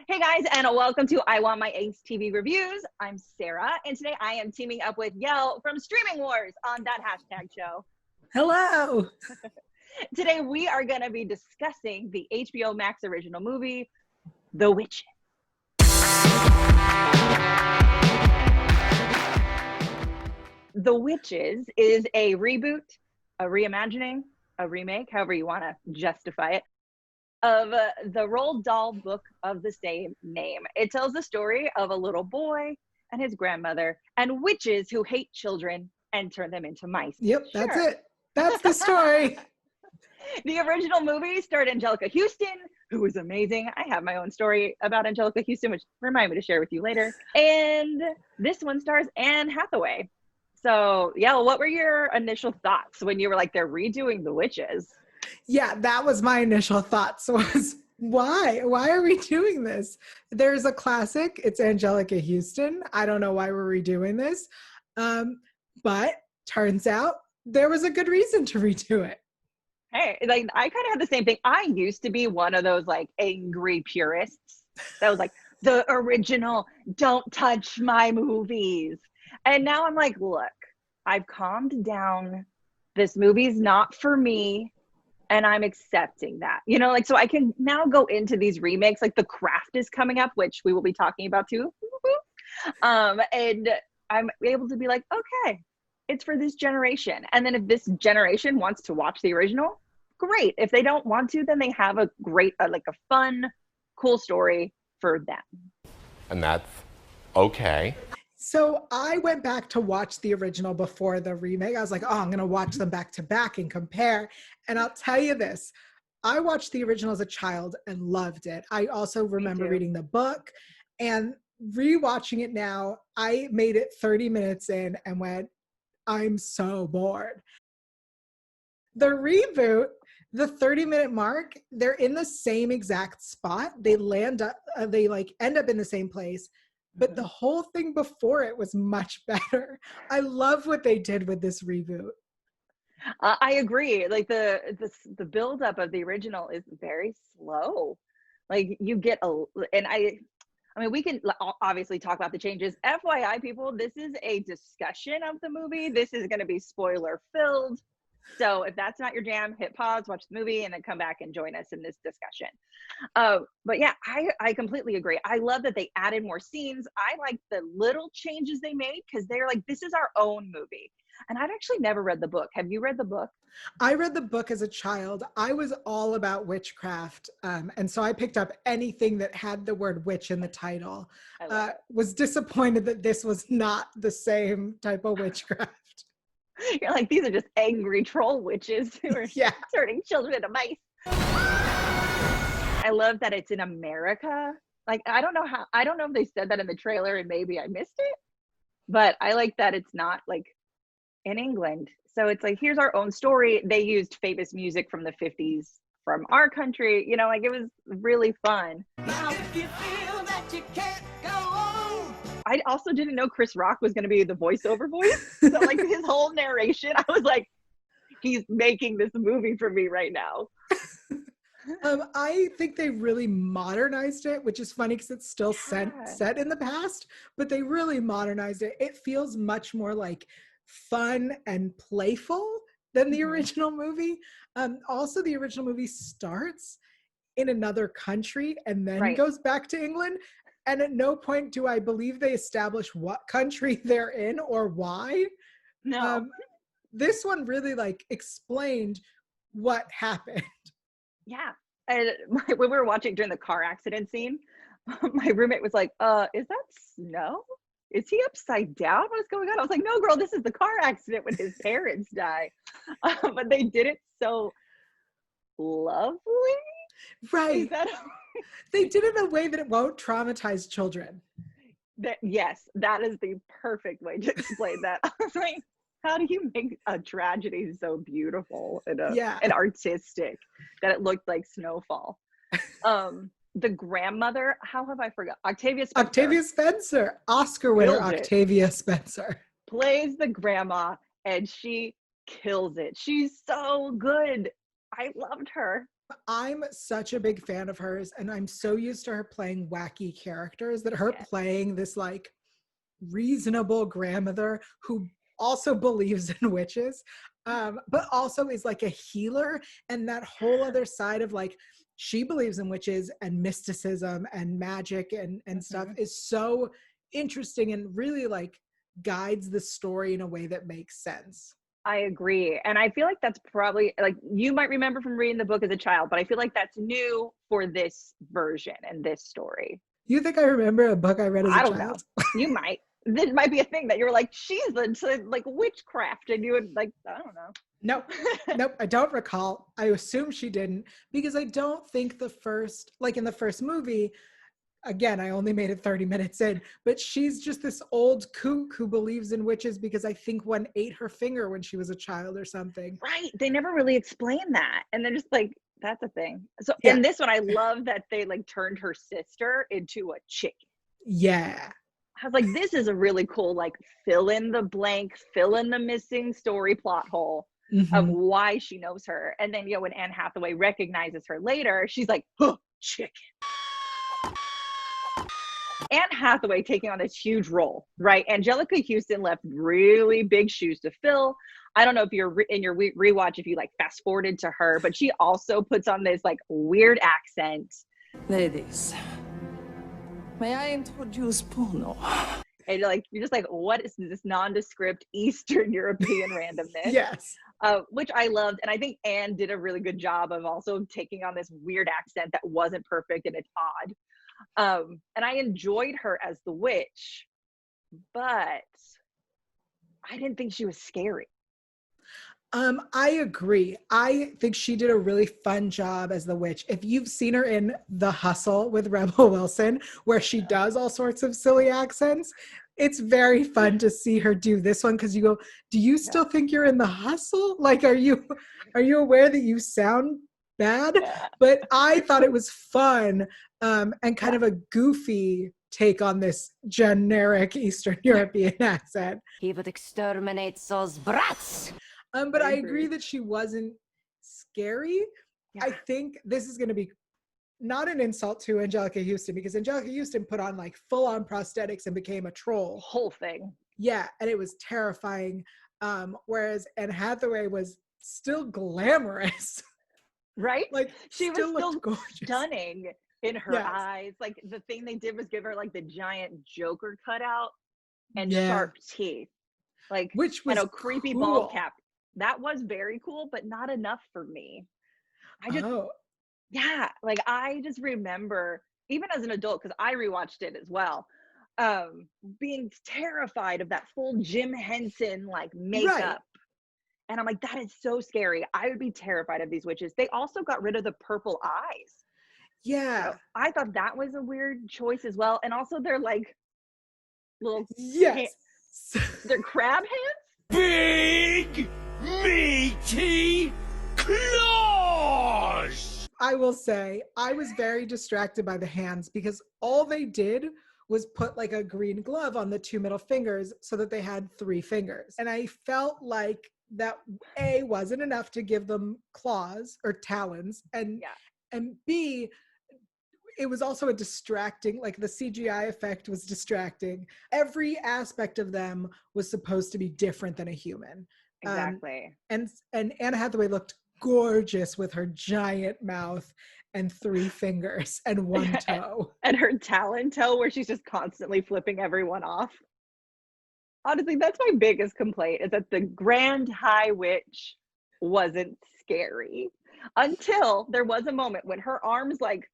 Hey guys, and welcome to I Want My Angst TV Reviews. I'm Sarah, and today I am teaming up with Yael from Streaming Wars on that hashtag show. Hello. Today we are going to be discussing the HBOMax original movie, The Witches. The Witches is a reboot, a reimagining, a remake, however you want to justify it, of the Roald Dahl book of the same name. It tells the story of a little boy and his grandmother and witches who hate children and turn them into mice. Yep, that's it. That's the story. The original movie starred Angelica Houston, who was amazing. I have my own story about Angelica Houston, which remind me to share with you later. And this one stars Anne Hathaway. So, yeah, what were your initial thoughts when you were like, they're redoing The Witches? Yeah, that was my initial thoughts was, why? Why are we doing this? There's a classic. It's Angelica Houston. I don't know why we're redoing this. But turns out there was a good reason to redo it. Hey, like I kind of had the same thing. I used to be one of those like angry purists that was like, the original, don't touch my movies. And now I'm like, look, I've calmed down. This movie's not for me. And I'm accepting that, you know, like, so I can now go into these remakes, like The Craft is coming up, which we will be talking about too. And I'm able to be like, okay, it's for this generation. And then if this generation wants to watch the original, great. If they don't want to, then they have a great, like a fun, cool story for them. And that's okay. So I went back to watch the original before the remake. I was like, oh, I'm going to watch them back to back and compare. And I'll tell you this, I watched the original as a child and loved it. I also remember reading the book, and rewatching it now, I made it 30 minutes in and went, I'm so bored. The reboot, the 30-minute mark, they're in the same exact spot. They end up in the same place. But the whole thing before it was much better. I love what they did with this reboot. I agree. Like the buildup of the original is very slow. Like you get I mean, we can obviously talk about the changes. FYI, people, this is a discussion of the movie. This is going to be spoiler filled. So if that's not your jam, hit pause, watch the movie, and then come back and join us in this discussion. But yeah, I completely agree. I love that they added more scenes. I like the little changes they made because they're like, this is our own movie. And I've actually never read the book. Have you read the book? I read the book as a child. I was all about witchcraft. And so I picked up anything that had the word witch in the title. Was disappointed that this was not the same type of witchcraft. You're like, these are just angry troll witches who are turning children into mice. I love that it's in America. Like, I don't know if they said that in the trailer and maybe I missed it, but I like that it's not like in England. So it's like, here's our own story. They used famous music from the 50s from our country. You know, like it was really fun. Now, if you feel that you can't go on. I also didn't know Chris Rock was going to be the voiceover voice. So like his whole narration, I was like, he's making this movie for me right now. I think they really modernized it, which is funny because it's still set in the past, but they really modernized it. It feels much more like fun and playful than the original movie. Also, the original movie starts in another country and then goes back to England. And at no point do I believe they establish what country they're in or why. No. This one really like explained what happened. Yeah. And when we were watching during the car accident scene, my roommate was like, is that snow? Is he upside down? What is going on? I was like, no, girl, this is the car accident when his parents die. But they did it so lovely. Right. They did it in a way that it won't traumatize children. Yes, that is the perfect way to explain that. I was like, how do you make a tragedy so beautiful and artistic that it looked like snowfall? The grandmother, how have I forgot? Octavia Spencer, Oscar winner Octavia Spencer plays the grandma and she kills it. She's so good. I loved her. I'm such a big fan of hers, and I'm so used to her playing wacky characters that her playing this like reasonable grandmother who also believes in witches, but also is like a healer, and that whole other side of like she believes in witches and mysticism and magic and stuff is so interesting and really like guides the story in a way that makes sense. I agree. And I feel like that's probably like you might remember from reading the book as a child, but I feel like that's new for this version and this story. You think I remember a book I read as a child? I don't know. You might. This might be a thing that you were like, she's into like witchcraft, and you would like, I don't know. Nope, I don't recall. I assume she didn't, because I don't think the first, like in the first movie, again, I only made it 30 minutes in, but she's just this old kook who believes in witches because I think one ate her finger when she was a child or something. Right. They never really explain that. And they're just like, that's a thing. So Yeah. in this one, I love that they like turned her sister into a chicken. Yeah. I was like, this is a really cool, like fill in the blank, fill in the missing story plot hole of why she knows her. And then, when Anne Hathaway recognizes her later, she's like, oh, chicken. Anne Hathaway taking on this huge role, right? Angelica Houston left really big shoes to fill. I don't know if you're in your rewatch, if you like fast forwarded to her, but she also puts on this like weird accent. Ladies, may I introduce porno? And like, you're just like, what is this nondescript Eastern European randomness? Yes. Which I loved. And I think Anne did a really good job of also taking on this weird accent that wasn't perfect and it's odd. And I enjoyed her as the witch, but I didn't think she was scary. I agree. I think she did a really fun job as the witch. If you've seen her in The Hustle with Rebel Wilson, where she does all sorts of silly accents, it's very fun to see her do this one, because you go, do you still think you're in The Hustle? Like, are you aware that you sound bad? But I thought it was fun and kind of a goofy take on this generic Eastern European accent. He would exterminate those brats. But I agree that she wasn't scary. Yeah. I think this is going to be not an insult to Angelica Houston, because Angelica Houston put on like full-on prosthetics and became a troll. Whole thing. Yeah, and it was terrifying. Whereas Anne Hathaway was still glamorous. Right? Like she was still gorgeous. Stunning in her eyes. Like the thing they did was give her like the giant Joker cutout and sharp teeth. Like, which was creepy bald cap. That was very cool, but not enough for me. Like I just remember, even as an adult, because I rewatched it as well, being terrified of that full Jim Henson like makeup. Right. And I'm like, that is so scary. I would be terrified of these witches. They also got rid of the purple eyes. Yeah. So I thought that was a weird choice as well. And also they're like little they're crab hands. Big meaty claws! I will say, I was very distracted by the hands, because all they did was put like a green glove on the two middle fingers so that they had 3 fingers. And I felt like that A, wasn't enough to give them claws or talons, and B, it was also a distracting, like the CGI effect was distracting. Every aspect of them was supposed to be different than a human. Exactly. And Anne Hathaway looked gorgeous with her giant mouth and 3 fingers and 1 toe. And her talon toe where she's just constantly flipping everyone off. Honestly, that's my biggest complaint, is that the Grand High Witch wasn't scary until there was a moment when her arms like...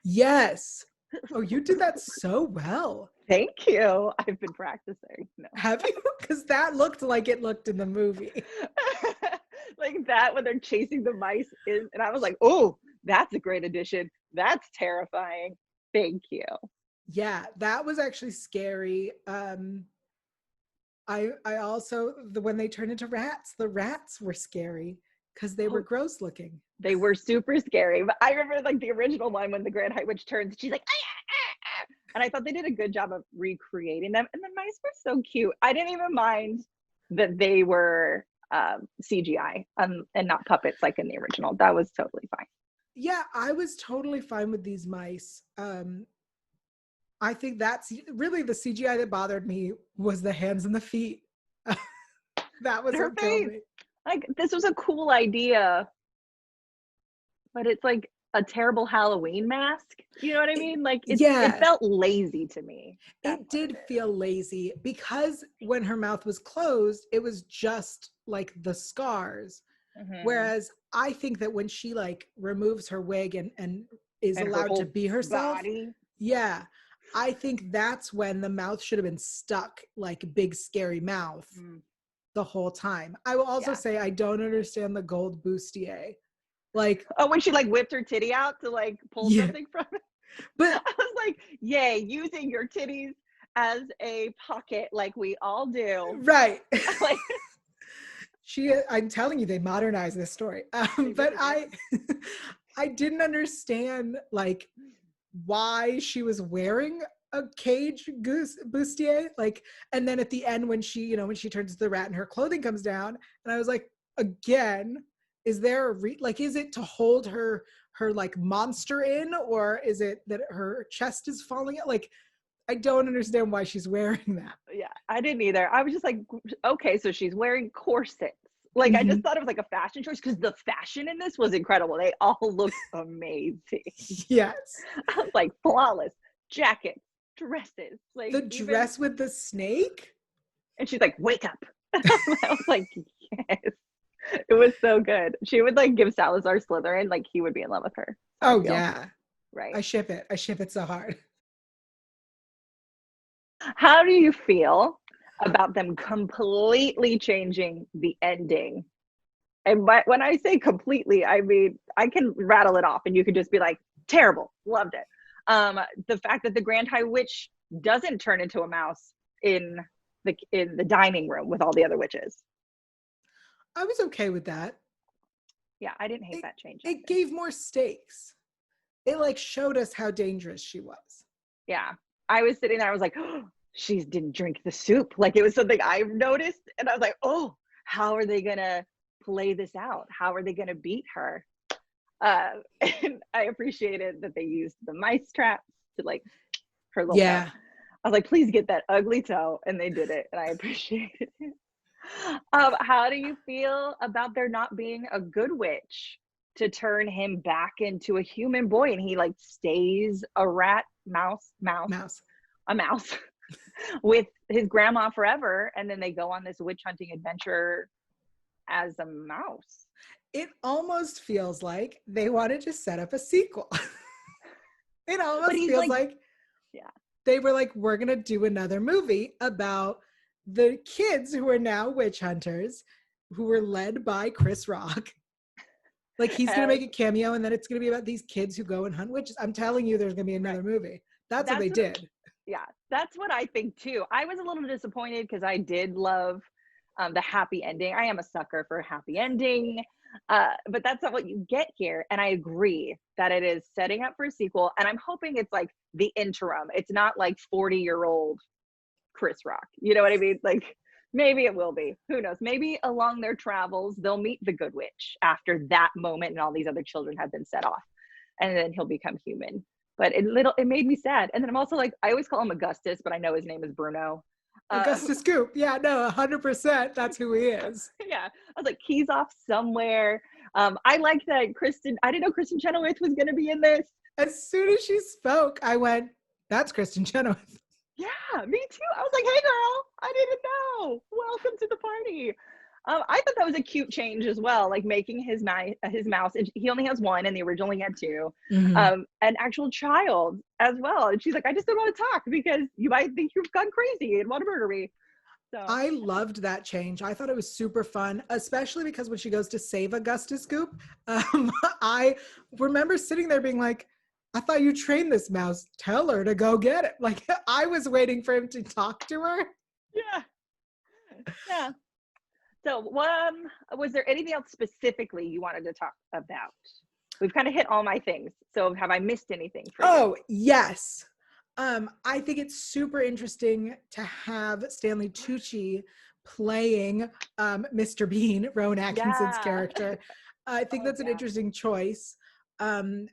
Yes. Oh, you did that so well. Thank you. I've been practicing. No. Have you? Because that looked like it looked in the movie. Like that when they're chasing the mice is, and I was like, oh, that's a great addition. That's terrifying. Thank you. Yeah, that was actually scary. I also, when they turned into rats, the rats were scary because they were gross looking. They were super scary. But I remember like the original one when the Grand High Witch turns, she's like, ah, ah, ah. And I thought they did a good job of recreating them. And the mice were so cute. I didn't even mind that they were CGI and not puppets like in the original. That was totally fine. Yeah, I was totally fine with these mice. I think that's really the CGI that bothered me was the hands and the feet. That was Her what killed face. me. Like, this was a cool idea, but it's like a terrible Halloween mask. You know what I mean? Like, it Yeah. felt lazy to me. It did feel lazy because when her mouth was closed, it was just like the scars. Mhm. Whereas I think that when she like removes her wig and is And her allowed to whole be herself, body. yeah, I think that's when the mouth should have been stuck like big scary mouth the whole time. I will also say I don't understand the gold bustier. Like, oh, when she like whipped her titty out to like pull something from it. But I was like, yay, using your titties as a pocket like we all do. Right. Like, I'm telling you, they modernized this story. But I didn't understand like why she was wearing a cage bustier. Like, and then at the end when she, when she turns to the rat and her clothing comes down, and I was like, again, is there is it to hold her like monster in, or is it that her chest is falling out? Like, I don't understand why she's wearing that. Yeah, I didn't either. I was just like, okay, so she's wearing corsets. Like, I just thought it was like a fashion choice because the fashion in this was incredible. They all looked amazing. Yes. I was like, flawless jackets, dresses. Like, the dress with the snake? And she's like, wake up. I was like, yes. It was so good. She would like give Salazar Slytherin, like he would be in love with her. Oh, yeah. Right. I ship it. I ship it so hard. How do you feel about them completely changing the ending? And when I say completely, I mean, I can rattle it off and you could just be like, terrible, loved it. The fact that the Grand High Witch doesn't turn into a mouse in the dining room with all the other witches. I was okay with that. Yeah, I didn't hate that change. It gave more stakes. It like showed us how dangerous she was. Yeah. I was sitting there, I was like, oh, she didn't drink the soup. Like, it was something I noticed. And I was like, oh, how are they going to play this out? How are they going to beat her? And I appreciated that they used the mice traps to like her little toe. I was like, please get that ugly toe. And they did it. And I appreciated it. How do you feel about there not being a good witch to turn him back into a human boy, and he like stays a mouse with his grandma forever, and then they go on this witch hunting adventure as a mouse? It almost feels like they wanted to set up a sequel. It almost feels like they were like, we're gonna do another movie about the kids who are now witch hunters, who were led by Chris Rock. Like, he's going to make a cameo, and then it's going to be about these kids who go and hunt witches. I'm telling you, there's going to be another movie. That's what they did. Yeah, that's what I think too. I was a little disappointed because I did love the happy ending. I am a sucker for a happy ending, but that's not what you get here. And I agree that it is setting up for a sequel, and I'm hoping it's like the interim. It's not like 40-year-old Chris Rock. You know what I mean? Like, maybe it will be. Who knows? Maybe along their travels, they'll meet the good witch after that moment and all these other children have been set off. And then he'll become human. But it made me sad. And then I'm also like, I always call him Augustus, but I know his name is Bruno. Augustus Goop. Yeah, no, 100%. That's who he is. Yeah. I was like, he's off somewhere. I like that I didn't know Kristen Chenoweth was going to be in this. As soon as she spoke, I went, that's Kristen Chenoweth. Yeah, me too. I was like, hey girl, I didn't know. Welcome to the party. I thought that was a cute change as well, like making his mouse. He only has one, and the original he had two. An actual child as well. And she's like, I just don't want to talk because you might think you've gone crazy and want to murder me. So I loved that change. I thought it was super fun, especially because when she goes to save Augustus Goop, I remember sitting there being like, I thought you trained this mouse. Tell her to go get it. Like, I was waiting for him to talk to her. Yeah. Yeah. So, was there anything else specifically you wanted to talk about? We've kind of hit all my things. So, have I missed anything for you? Oh, yes. I think it's super interesting to have Stanley Tucci playing Mr. Bean, Rowan Atkinson's character. I think that's an interesting choice. Him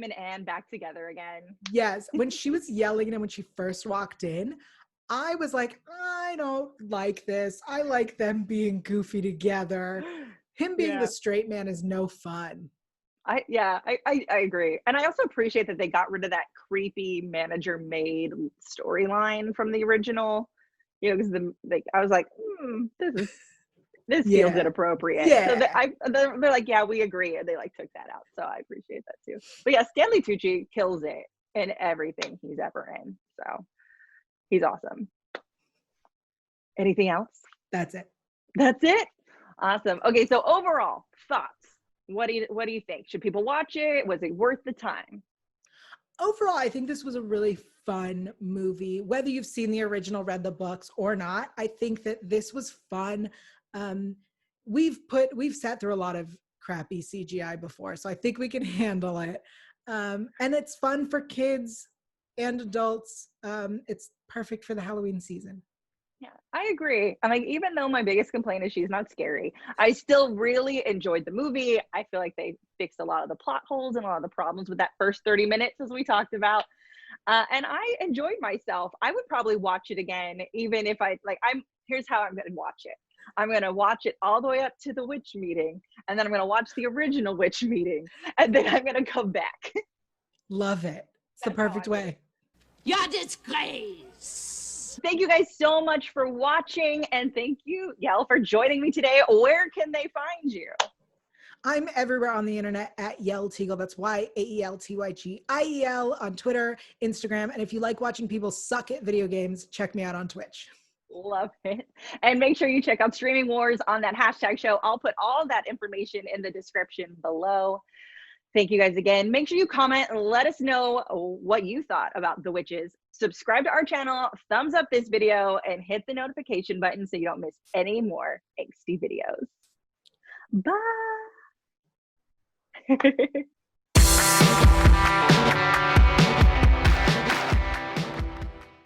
and Anne back together again. Yes, when she was yelling and when she first walked in, I was like, I don't like this. I like them being goofy together. Him being the straight man is no fun. I agree. And I also appreciate that they got rid of that creepy manager maid storyline from the original. You know, because I was like, this feels inappropriate. Yeah. So they're like, yeah, we agree, and they like took that out. So I appreciate that too. But yeah, Stanley Tucci kills it in everything he's ever in. So he's awesome. Anything else? That's it. That's it. Awesome. Okay, so overall thoughts. What do you think? Should people watch it? Was it worth the time? Overall, I think this was a really fun movie. Whether you've seen the original, read the books or not, I think that this was fun. We've sat through a lot of crappy CGI before, so I think we can handle it. And it's fun for kids and adults. It's perfect for the Halloween season. Yeah, I agree. I'm like, even though my biggest complaint is she's not scary, I still really enjoyed the movie. I feel like they fixed a lot of the plot holes and a lot of the problems with that first 30 minutes, as we talked about. And I enjoyed myself. I would probably watch it again, even if here's how I'm going to watch it. I'm going to watch it all the way up to the witch meeting, and then I'm going to watch the original witch meeting, and then I'm going to come back. Love it. It's the perfect way. Your disgrace. Thank you guys so much for watching, and thank you, Yael, for joining me today. Where can they find you? I'm everywhere on the internet at Yael Teagle. That's YAELTYGIEL on Twitter, Instagram. And if you like watching people suck at video games, check me out on Twitch. Love it. And make sure you check out Streaming Wars on that hashtag show. I'll put all that information in the description below. Thank you guys again. Make sure you comment and let us know what you thought about The Witches. Subscribe to our channel, thumbs up this video, and hit the notification button so you don't miss any more angsty videos. Bye.